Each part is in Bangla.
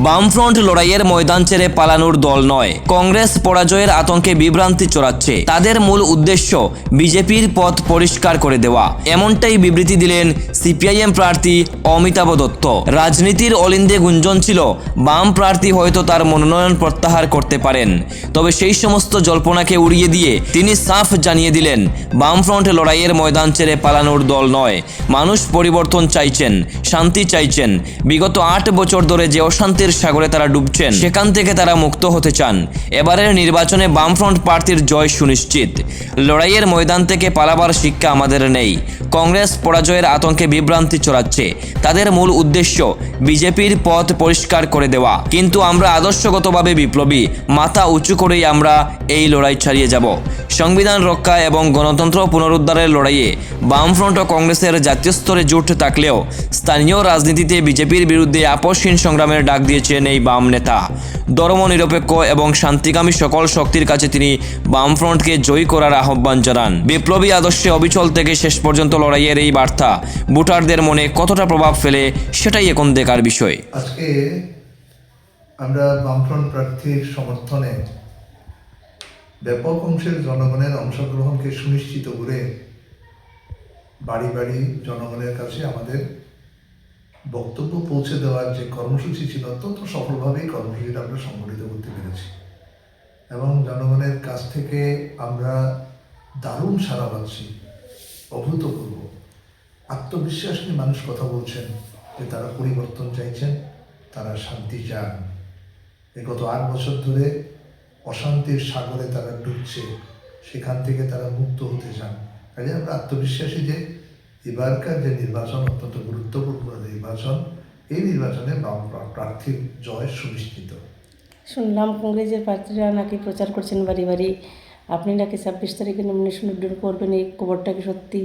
বামফ্রন্ট লড়াইয়ের ময়দান ছেড়ে পালানোর দল নয়। কংগ্রেস পরাজয়ের আতঙ্কে বিভ্রান্তি ছড়াচ্ছে। তাদের মূল উদ্দেশ্য বিজেপির পথ পরিষ্কার করে দেওয়া। এমনটাই বিবৃতি দিলেন সিপিআইএম প্রার্থী অমিতাভ দত্ত। রাজনীতির অলিন্দে গুঞ্জন ছিল বাম প্রার্থী হয়তো তার মনোনয়ন প্রত্যাহার করতে পারেন। তবে সেই সমস্ত জল্পনাকে উড়িয়ে দিয়ে তিনি সাফ জানিয়ে দিলেন, বামফ্রন্ট লড়াইয়ের ময়দান ছেড়ে পালানোর দল নয়। মানুষ পরিবর্তন চাইছেন, শান্তি চাইছেন। বিগত 8 বছর ধরে যে অশান্তির সাগরে তারা ডুবছেন, সেখান থেকে তারা মুক্ত হতে চান। এবারের নির্বাচনে বামফ্রন্ট প্রার্থীর জয় সুনিশ্চিত। লড়াইয়ের ময়দান থেকে পালাবার শিক্ষা আমাদের নেই। কংগ্রেস পরাজয়ের আতঙ্কে বিভ্রান্তি ছড়াচ্ছে। তাদের মূল উদ্দেশ্য বিজেপির পথ পরিষ্কার করে দেওয়া। কিন্তু আমরা আদর্শগতভাবে বিপ্লবী, মাথা উঁচু করেই আমরা এই লড়াই চালিয়ে যাব। সংবিধান রক্ষা এবং গণতন্ত্র পুনরুদ্ধারের লড়াইয়ে বামফ্রন্ট ও কংগ্রেসের জাতীয় স্তরে জোট থাকলেও স্থানীয় রাজনীতিতে বিজেপির বিরুদ্ধে আপোষহীন সংগ্রামের ডাক দিয়েছেন এই বাম নেতা। ধর্মনিরপেক্ষ এবং শান্তিকামী সকল শক্তির কাছে তিনি বামফ্রন্টকে জয়ী করার আহ্বান জানান। বিপ্লবী আদর্শে অবিচল থেকে শেষ পর্যন্ত লড়াইয়ের এই বার্তা ভোটারদের মনে কতটা প্রভাব ফেলে, সেটাই এখন দেখার বিষয়। আজকে আমরা বামফ্রন্ট প্রার্থীর সমর্থনে ব্যাপক অংশের জনগণের অংশগ্রহণকে সুনিশ্চিত করে বাড়ি বাড়ি জনগণের কাছে আমাদের বক্তব্য পৌঁছে দেওয়ার যে কর্মসূচি ছিল, অত্যন্ত সফলভাবেই কর্মসূচিটা আমরা সংগঠিত করতে পেরেছি এবং জনগণের কাছ থেকে আমরা দারুণ সাড়া পাচ্ছি। অভূতপূর্ব আত্মবিশ্বাস নিয়ে মানুষ কথা বলছেন যে তারা পরিবর্তন চাইছেন, তারা শান্তি চান। গত 8 বছর ধরে অশান্তির সাগরে তারা ডুবছে, সেখান থেকে তারা মুক্ত হতে চান। কাজে আমরা আত্মবিশ্বাসী যে এবারকার যে নির্বাচন অত্যন্ত গুরুত্বপূর্ণ নির্বাচন, এই নির্বাচনে বাম প্রার্থীর জয় সুনিশ্চিত। শুনলাম কংগ্রেসের প্রার্থীরা নাকি প্রচার করছেন বাড়ি বাড়ি, আপনি নাকি 26 তারিখে নমিনেশন উইথড্র করবেন, এই খবরটা কি সত্যি?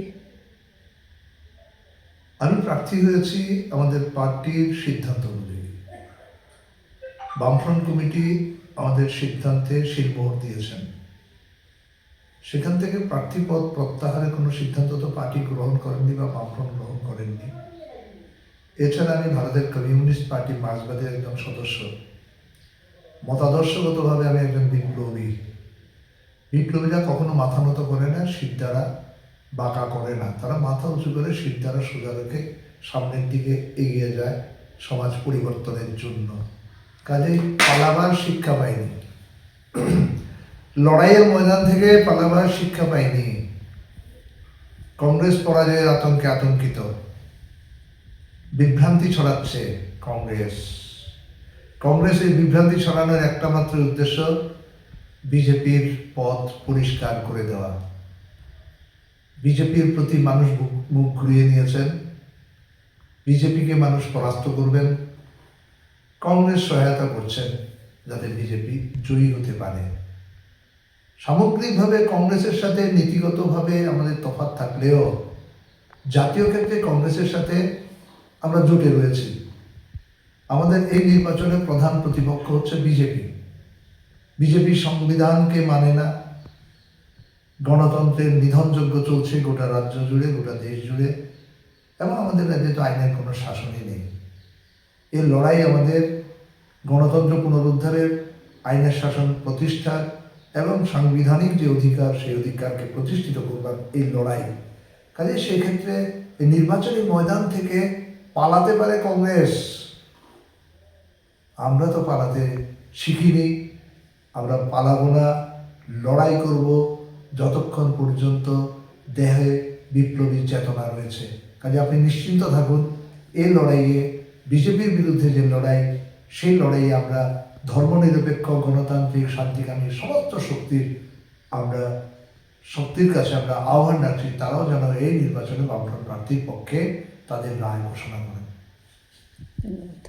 আমি প্রার্থী হয়েছি আমাদের পার্টির সিদ্ধান্ত অনুযায়ী। বামফ্রন্ট কমিটি আমাদের সিদ্ধান্তে শিলমোহর দিয়েছেন। সেখান থেকে প্রার্থী পদ প্রত্যাহারের কোনো সিদ্ধান্ত তো পার্টি গ্রহণ করেননি বা বামফ্রন্ট গ্রহণ করেননি। এছাড়া আমি ভারতের কমিউনিস্ট পার্টি মার্ক্সবাদের একজন সদস্য। মতাদর্শগতভাবে আমি একজন বিপ্লবী। বিপ্লবীরা কখনো মাথা নত করে না, শির দ্বারা বাঁকা করে না। তারা মাথা উঁচু করে শির দ্বারা সোজা রেখে সামনের দিকে এগিয়ে যায় সমাজ পরিবর্তনের জন্য। কাজেই পালাবার শিক্ষা পাইনি, লড়াইয়ের ময়দান থেকে পালাবার শিক্ষা পাইনি। কংগ্রেস পরাজয়ের আতঙ্কে আতঙ্কিত, বিভ্রান্তি ছড়াচ্ছে কংগ্রেস এই বিভ্রান্তি ছড়ানোর একটা মাত্র উদ্দেশ্য বিজেপির পথ পরিষ্কার করে দেওয়া। বিজেপির প্রতি মানুষ মুখ ঘুরিয়ে নিয়েছেন। বিজেপিকে মানুষ পরাস্ত করবেন। কংগ্রেস সহায়তা করছেন যাতে বিজেপি জয়ী হতে পারে। সামগ্রিকভাবে কংগ্রেসের সাথে নীতিগতভাবে আমাদের তফাৎ থাকলেও জাতীয় ক্ষেত্রে কংগ্রেসের সাথে আমরা জোটে রয়েছি। আমাদের এই নির্বাচনের প্রধান প্রতিপক্ষ হচ্ছে বিজেপি সংবিধানকে মানে না। গণতন্ত্রের নিধনযজ্ঞ চলছে গোটা রাজ্য জুড়ে, গোটা দেশ জুড়ে, এবং আমাদের রাজ্যে তো আইনের কোনো শাসনই নেই। এই লড়াই আমাদের গণতন্ত্র পুনরুদ্ধারের, আইনের শাসন প্রতিষ্ঠার এবং সাংবিধানিক যে অধিকার, সেই অধিকারকে প্রতিষ্ঠিত করবার এই লড়াই। কাজে সেক্ষেত্রে এই নির্বাচনী ময়দান থেকে পালাতে পারে কংগ্রেস, আমরা তো পালাতে শিখিনি। আমরা পালাবো না, লড়াই করব যতক্ষণ পর্যন্ত দেহে বিপ্লবী চেতনা রয়েছে। কাজে আপনি নিশ্চিন্ত থাকুন, এই লড়াইয়ে বিজেপির বিরুদ্ধে যে লড়াই, সেই লড়াইয়ে আমরা ধর্মনিরপেক্ষ, গণতান্ত্রিক, শান্তিকামী সমস্ত শক্তির কাছে আমরা আহ্বান রাখছি, তারাও যেন এই নির্বাচনে বামফ্রন্ট প্রার্থীর পক্ষে তাদের রায় ঘোষণা করেন। ধন্যবাদ।